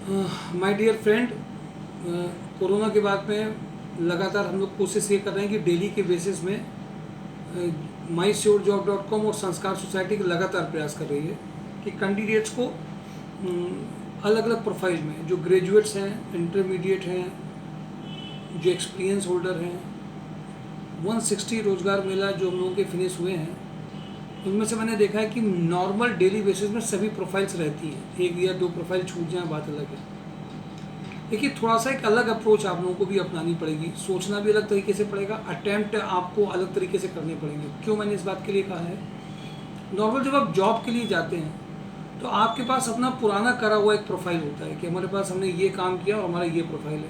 My dear friend, corona के बाद में लगातार हम लोग कोशिश ये कर रहे हैं कि डेली के बेसिस में MySureJob.com और संस्कार सोसाइटी की लगातार प्रयास कर रही है कि कैंडिडेट्स को अलग अलग प्रोफाइल में जो ग्रेजुएट्स हैं, इंटरमीडिएट हैं, जो एक्सपीरियंस होल्डर हैं, 160 रोजगार मेला जो हम लोगों के फिनिश हुए हैं उनमें से मैंने देखा है कि नॉर्मल डेली बेसिस में सभी प्रोफाइल्स रहती हैं। एक या दो प्रोफाइल छूट जाए बात अलग है। देखिए, थोड़ा सा एक अलग अप्रोच आप लोगों को भी अपनानी पड़ेगी, सोचना भी अलग तरीके से पड़ेगा, अटैम्प्ट आपको अलग तरीके से करने पड़ेंगे। क्यों मैंने इस बात के लिए कहा है? नॉर्मल जब आप जॉब के लिए जाते हैं तो आपके पास अपना पुराना करा हुआ एक प्रोफाइल होता है कि हमारे पास हमने ये काम किया और हमारा ये प्रोफाइल है।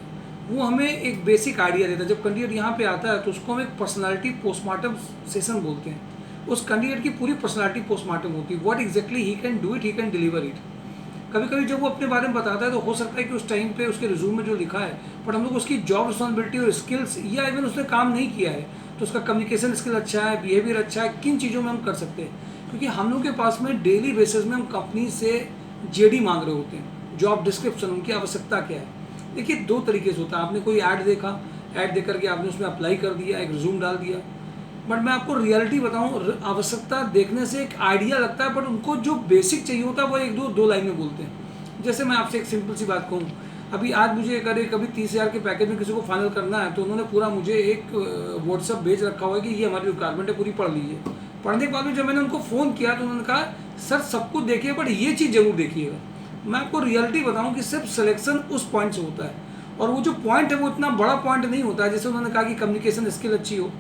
वो हमें एक बेसिक आइडिया देता है। जब कैंडिडेट यहाँ पे आता है तो उसको हम एक पर्सनालिटी पोस्टमार्टम सेशन बोलते हैं। उस कैंडिडेट की पूरी पर्सनालिटी पोस्टमार्टम होती है। What exactly he can do it, he can deliver it. कभी कभी जब वो अपने बारे में बताता है तो हो सकता है कि उस टाइम पे उसके रिज्यूम में जो लिखा है, बट हम लोग उसकी जॉब रिस्पॉन्सिबिलिटी और स्किल्स या इवन उसने काम नहीं किया है तो उसका कम्युनिकेशन स्किल अच्छा है, बिहेवियर अच्छा है, किन चीज़ों में हम कर सकते हैं। क्योंकि हम लोग के पास में डेली बेसिस में हम कंपनी से जेडी मांग रहे होते हैं, जॉब डिस्क्रिप्शन, उनकी आवश्यकता क्या है। देखिए, दो तरीके से होता है। आपने कोई ऐड देखा, ऐड देख करके आपने उसमें अप्लाई कर दिया, एक रिज्यूम डाल दिया। बट मैं आपको रियलिटी बताऊं, आवश्यकता देखने से एक आइडिया लगता है, बट उनको जो बेसिक चाहिए होता है वो एक दो लाइन में बोलते हैं। जैसे मैं आपसे एक सिंपल सी बात कहूँ, अभी आज मुझे अगर कभी 30,000 के पैकेज में किसी को फाइनल करना है तो उन्होंने पूरा मुझे एक व्हाट्सअप भेज रखा हुआ है कि ये हमारी रिक्वायरमेंट है, पूरी पढ़ लीजिए। पढ़ने के बाद में जब मैंने उनको फ़ोन किया तो उन्होंने कहा, सर सब कुछ देखिए बट ये चीज़ जरूर देखिएगा। मैं आपको रियलिटी बताऊँ कि सिर्फ सिलेक्शन उस पॉइंट से होता है, और वो जो पॉइंट है वो इतना बड़ा पॉइंट नहीं होता है। जैसे उन्होंने कहा कि कम्युनिकेशन स्किल अच्छी हो,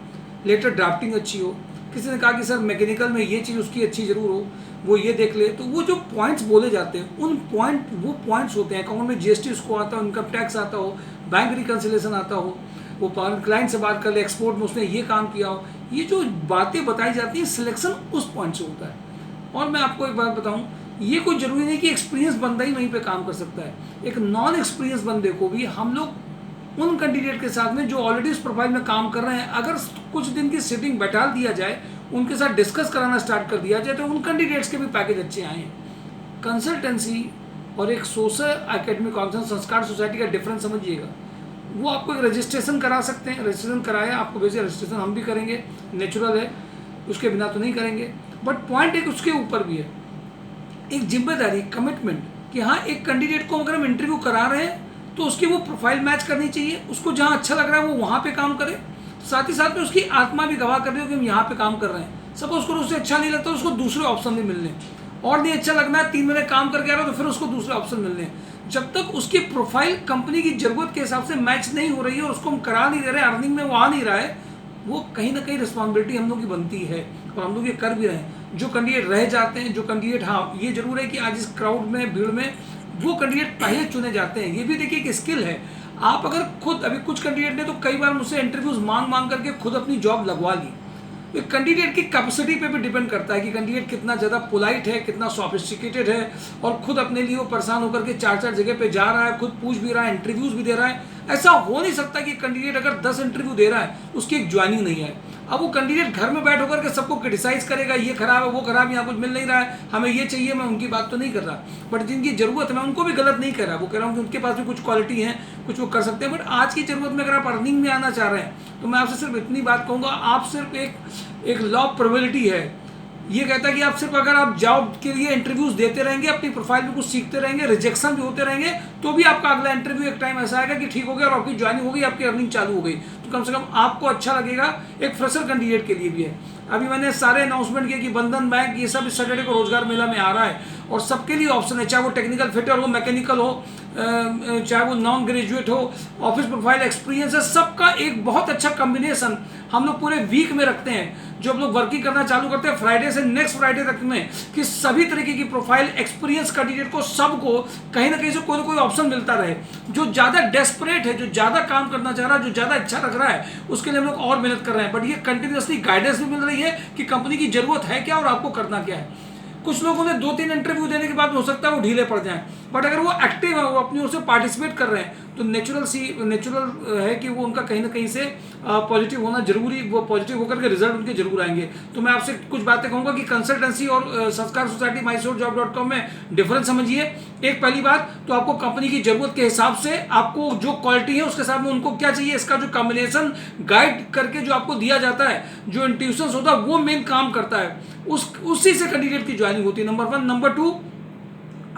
लेटर ड्राफ्टिंग अच्छी हो, किसी ने कहा कि सर मैकेनिकल में ये चीज़ उसकी अच्छी जरूर हो, वो ये देख ले। तो वो जो पॉइंट्स बोले जाते हैं वो पॉइंट्स होते हैं। अकाउंट में जीएसटी उसको आता हो, इनकम टैक्स आता हो, बैंक रिकन्सिलेशन आता हो, वो क्लाइंट से बात कर ले, एक्सपोर्ट में उसने ये काम किया हो। ये जो बातें बताई जाती हैं, सिलेक्शन उस पॉइंट से होता है। और मैं आपको एक बात बताऊं, ये कोई जरूरी नहीं कि एक्सपीरियंस बंदा ही वहीं पे काम कर सकता है। एक नॉन एक्सपीरियंस बंदे को भी हम लोग उन कैंडिडेट के साथ में जो ऑलरेडी उस प्रोफाइल में काम कर रहे हैं, अगर कुछ दिन की सिटिंग बैठा दिया जाए, उनके साथ डिस्कस कराना स्टार्ट कर दिया जाए, तो उन कैंडिडेट्स के भी पैकेज अच्छे आए हैं। कंसल्टेंसी और एक सोशल एकेडमिक कॉन्फ्रेंस संस्कार सोसाइटी का डिफरेंस समझिएगा। वो आपको एक रजिस्ट्रेशन करा सकते हैं, रजिस्ट्रेशन कराया आपको, वैसे रजिस्ट्रेशन हम भी करेंगे, नेचुरल है, उसके बिना तो नहीं करेंगे। बट पॉइंट एक उसके ऊपर भी है, एक जिम्मेदारी, कमिटमेंट, कि हाँ एक कैंडिडेट को अगर हम इंटरव्यू करा रहे हैं तो उसकी वो प्रोफाइल मैच करनी चाहिए, उसको जहाँ अच्छा लग रहा है वो वहाँ पे काम करे, साथ ही साथ में उसकी आत्मा भी गवाह कर रही हो कि हम यहाँ पे काम कर रहे हैं। सपोज करो उससे अच्छा नहीं लगता, उसको दूसरे ऑप्शन भी मिलने, और नहीं अच्छा लगना है, 3 महीने काम करके आ रहा है तो फिर उसको दूसरे ऑप्शन मिलने। जब तक उसकी प्रोफाइल कंपनी की जरूरत के हिसाब से मैच नहीं हो रही है और उसको हम करा नहीं दे रहे, अर्निंग में वो आ नहीं रहा है, वो कहीं ना कहीं रिस्पॉन्सिबिलिटी हम लोग की बनती है और हम लोग ये कर भी रहे हैं। जो कैंडिडेट रह जाते हैं, जो कैंडिडेट, हाँ ये जरूर है कि आज इस क्राउड में, भीड़ में, वो कैंडिडेट पहले चुने जाते हैं। ये भी देखिए कि स्किल है। आप अगर खुद, अभी कुछ कैंडिडेट ने तो कई बार मुझसे इंटरव्यूज मांग करके खुद अपनी जॉब लगवा ली। तो कैंडिडेट की कैपेसिटी पे भी डिपेंड करता है कि कैंडिडेट कितना ज़्यादा पोलाइट है, कितना सोफिस्टिकेटेड है, और खुद अपने लिए वो परेशान होकर के 4 जगह पे जा रहा है, खुद पूछ भी रहा है, इंटरव्यूज भी दे रहा है। ऐसा हो नहीं सकता कि कैंडिडेट अगर 10 इंटरव्यू दे रहा है उसकी एक ज्वाइनिंग नहीं है। अब वो कैंडिडेट घर में बैठ होकर के सबको क्रिटिसाइज करेगा, ये खराब है, वो खराब है, यहाँ कुछ मिल नहीं रहा है, हमें ये चाहिए। मैं उनकी बात तो नहीं कर रहा, बट जिनकी जरूरत है मैं उनको भी गलत नहीं कर रहा। वो कह रहा हूँ कि उनके पास भी कुछ क्वालिटी है, कुछ वो कर सकते हैं। बट आज की जरूरत में अगर आप अर्निंग में आना चाह रहे हैं तो मैं आपसे सिर्फ इतनी बात कहूँगा, आप सिर्फ एक लॉ ऑफ प्रोबेबिलिटी है, ये कहता है कि आप सिर्फ अगर आप जॉब के लिए इंटरव्यूज देते रहेंगे, अपनी प्रोफाइल में कुछ सीखते रहेंगे, रिजेक्शन भी होते रहेंगे, तो भी आपका अगला इंटरव्यू एक टाइम ऐसा आएगा कि ठीक हो गया और आपकी ज्वाइनिंग हो गई, आपकी अर्निंग चालू हो गई, तो कम से कम आपको अच्छा लगेगा। एक फ्रेशर कैंडिडेट के लिए भी है। अभी मैंने सारे अनाउंसमेंट किए कि बंधन बैंक ये सब इस सैटरडे को रोजगार मेला में आ रहा है, और सबके लिए ऑप्शन है, चाहे वो टेक्निकल फिटर हो, मैकेनिकल हो, चाहे वो नॉन ग्रेजुएट हो, ऑफिस प्रोफाइल एक्सपीरियंस है, सबका एक बहुत अच्छा कॉम्बिनेशन हम लोग पूरे वीक में रखते हैं। जो हम लोग वर्किंग करना चालू करते हैं फ्राइडे से नेक्स्ट फ्राइडे तक में, कि सभी तरीके की प्रोफाइल एक्सपीरियंस कैंडिडेट को, सबको कहीं ना कहीं से कोई ना कोई ऑप्शन मिलता रहे। जो ज़्यादा डेस्परेट है, जो ज़्यादा काम करना चाह रहा है, जो ज़्यादा अच्छा लग रहा है, उसके लिए हम लोग और मेहनत कर रहे हैं। बट ये कंटिन्यूसली गाइडेंस भी मिल रही है कि कंपनी की जरूरत है क्या और आपको करना क्या है। कुछ लोगों ने 2-3 इंटरव्यू देने के बाद हो सकता है वो ढीले पड़ जाएं, बट अगर वो एक्टिव है, वो अपनी ओर से पार्टिसिपेट कर रहे हैं, तो नेचुरल है कि वो उनका कहीं ना कहीं से पॉजिटिव होना जरूरी, वो पॉजिटिव होकर के रिजल्ट उनके जरूर आएंगे। तो मैं आपसे कुछ बातें कहूँगा कि कंसल्टेंसी और संस्कार सोसाइटी MySourceJob.com में डिफरेंस समझिए। एक पहली बात तो आपको कंपनी की जरूरत के हिसाब से आपको जो क्वालिटी है उसके साथ में उनको क्या चाहिए, इसका जो कॉम्बिनेशन गाइड करके जो आपको दिया जाता है, जो इंट्यूशंस होता है वो मेन काम करता है, उसी से कैंडिडेट की ज्वाइनिंग होती है, नंबर 1। नंबर 2,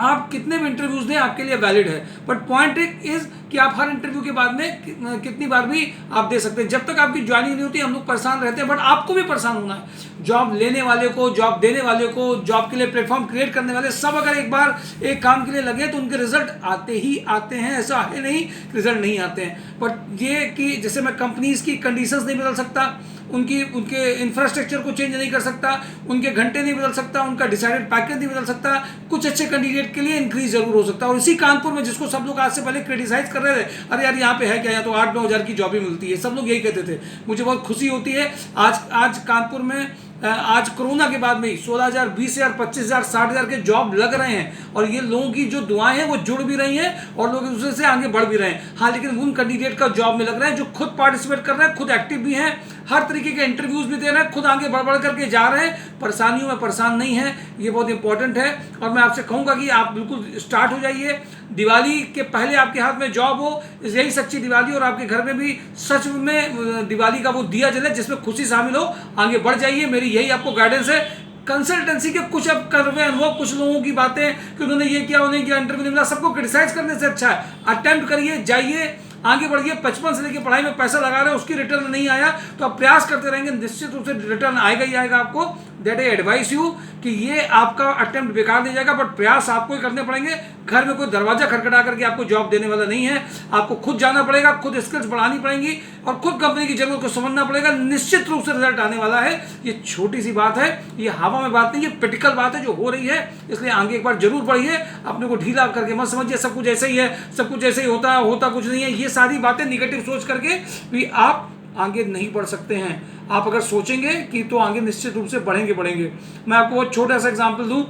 आप कितने भी इंटरव्यूज दें आपके लिए वैलिड है, बट पॉइंट इज कि आप हर इंटरव्यू के बाद में कितनी बार भी आप दे सकते हैं। जब तक आपकी ज्वाइनिंग नहीं होती हम लोग परेशान रहते हैं, बट आपको भी परेशान होना है। जॉब लेने वाले को, जॉब देने वाले को, जॉब के लिए प्लेटफॉर्म क्रिएट करने वाले सब अगर एक बार एक काम के लिए लगे तो उनके रिजल्ट आते ही आते हैं। ऐसा है नहीं रिजल्ट नहीं आते हैं, बट ये कि जैसे मैं कंपनीज की कंडीशंस नहीं बदल सकता, उनके इंफ्रास्ट्रक्चर को चेंज नहीं कर सकता, उनके घंटे नहीं बदल सकता, उनका डिसाइडेड पैकेज नहीं बदल सकता, कुछ अच्छे कैंडिडेट के लिए इंक्रीज जरूर हो सकता है। और इसी कानपुर में जिसको सब लोग आज से पहले क्रिटिसाइज कर रहे थे, अरे यार यहाँ पे है क्या, यहाँ तो 8-9 हज़ार की जॉब ही मिलती है, सब लोग यही कहते थे। मुझे बहुत खुशी होती है आज कानपुर में आज कोरोना के बाद में ही 16,000, 20,000, 25,000, 60,000 के जॉब लग रहे हैं, और ये लोगों की जो दुआएं हैं वो जुड़ भी रही हैं और लोग एक दूसरे से आगे बढ़ भी रहे हैं। हाँ, लेकिन उन कैंडिडेट का जॉब में लग रहा है जो खुद पार्टिसिपेट कर रहे हैं, खुद एक्टिव भी हैं, हर तरीके के इंटरव्यूज भी दे रहे हैं, खुद आगे बढ़ करके जा रहे हैं, परेशानियों में परेशान नहीं है। ये बहुत इंपॉर्टेंट है। और मैं आपसे कहूँगा कि आप बिल्कुल स्टार्ट हो जाइए। दिवाली के पहले आपके हाथ में जॉब हो, यही सच्ची दिवाली, और आपके घर में भी सच में दिवाली का वो दिया जले जिसमें खुशी शामिल हो। आगे बढ़ जाइए, मेरी यही आपको गाइडेंस है। कंसल्टेंसी के कुछ अब करवे अनुभव, कुछ लोगों की बातें कि उन्होंने ये किया, उन्हें किया, इंटरव्यू नहीं मिला, सबको क्रिटिसाइज करने से अच्छा है अटेम्प्ट करिए, जाइए, आगे बढ़िए। 55 से लेकर पढ़ाई में पैसा लगा रहे हैं, उसकी रिटर्न नहीं आया तो आप प्रयास करते रहेंगे, निश्चित रूप से रिटर्न आएगा ही आएगा आपको। दैट आई एडवाइस यू कि ये आपका अटेम्प्ट बेकार नहीं जाएगा, बट प्रयास आपको ही करने पड़ेंगे। घर में कोई दरवाजा खटखटा करके आपको जॉब देने वाला नहीं है, आपको खुद जाना पड़ेगा, खुद स्किल्स बढ़ानी पड़ेंगी और खुद कंपनी की जरूरत को समझना पड़ेगा। निश्चित रूप से रिजल्ट आने वाला है। ये छोटी सी बात है, ये हवा में बात नहीं, ये प्रैक्टिकल बात है जो हो रही है। इसलिए आगे एक बार जरूर बढ़िए, अपने को ढीला करके मत समझिए सब कुछ ऐसे ही है, सब कुछ ऐसे ही होता कुछ नहीं है। ये सारी बातें निगेटिव सोच करके भी आप आगे नहीं बढ़ सकते हैं। आप अगर सोचेंगे कि तो आगे निश्चित रूप से बढ़ेंगे। मैं आपको बहुत छोटा सा एग्जांपल दूं।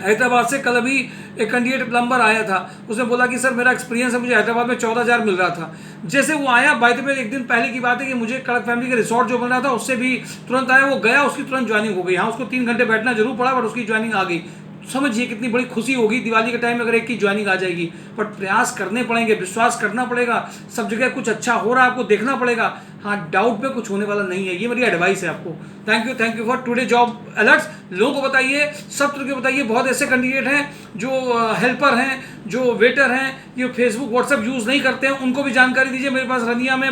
हैदराबाद से कल अभी एक कैंडिडेट प्लम्बर आया था, उसने बोला कि सर मेरा एक्सपीरियंस है, मुझे हैदराबाद में 14,000 मिल रहा था। जैसे वो आया, बाय द वे एक दिन पहले की बात है कि मुझे कड़क फैमिली के रिसोर्ट जो बन रहा था उससे भी तुरंत आया, वो गया, उसकी तुरंत ज्वाइनिंग हो गई। हाँ, उसको 3 घंटे बैठना जरूर पड़ा, बट उसकी ज्वाइनिंग आ गई। समझिए कितनी बड़ी खुशी होगी दिवाली के टाइम में अगर एक की ज्वाइनिंग आ जाएगी। बट प्रयास करने पड़ेंगे, विश्वास करना पड़ेगा, सब जगह कुछ अच्छा हो रहा है आपको देखना पड़ेगा। हाँ, डाउट में कुछ होने वाला नहीं है, ये मेरी एडवाइस है आपको। Thank you for today job alerts. लोगों को बताइए, सब तरह के बताइए। बहुत ऐसे कैंडिडेट हैं जो हेल्पर हैं, जो वेटर हैं, ये फेसबुक व्हाट्सएप यूज़ नहीं करते हैं, उनको भी जानकारी दीजिए। मेरे पास रनिया में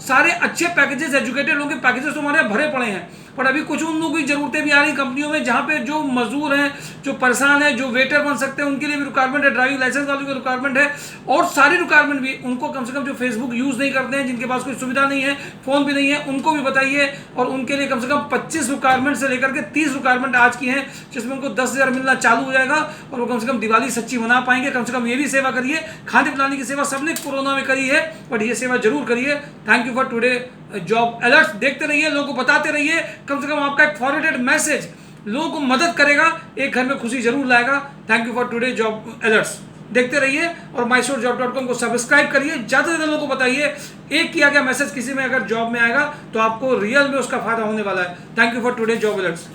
सारे अच्छे पैकेजेस, एजुकेटेड लोगों के पैकेजेस तो हमारे भरे पड़े हैं, पर अभी कुछ उन लोगों की ज़रूरतें भी आ रही कंपनियों में, जहाँ पे जो मजदूर हैं, जो परेशान हैं, जो वेटर बन सकते हैं, उनके लिए भी रिक्वायरमेंट है, ड्राइविंग लाइसेंस वालों की रिक्वायरमेंट है, और सारी रिक्वायरमेंट भी उनको कम से कम जो फेसबुक यूज़ नहीं करते हैं, जिनके पास कोई सुविधा नहीं है, फ़ोन भी नहीं है, उनको भी बताइए। और उनके लिए कम से कम 25 रिक्वायरमेंट से लेकर के 30 रिक्वायरमेंट आज की हैं, जिसमें उनको 10,000 मिलना चालू हो जाएगा और वो कम से कम दिवाली सच्ची मना पाएंगे। कम से कम ये भी सेवा करिए। खाने पिलाने की सेवा सबने कोरोना में करी है, बट ये सेवा जरूर करिए। Thank you for today job alerts. देखते रहिए, लोगों को बताते रहिए। कम से कम आपका एक फॉरवर्डेड मैसेज लोगों को मदद करेगा, एक घर में खुशी जरूर लाएगा। Thank you for today job alerts. देखते रहिए और MySourceJob.com को सब्सक्राइब करिए, ज़्यादा से ज़्यादा लोगों को बताइए। एक किया गया मैसेज किसी में अगर जॉब में आएगा तो आपको रियल में उसका फायदा होने वाला है। Thank you for today job alerts.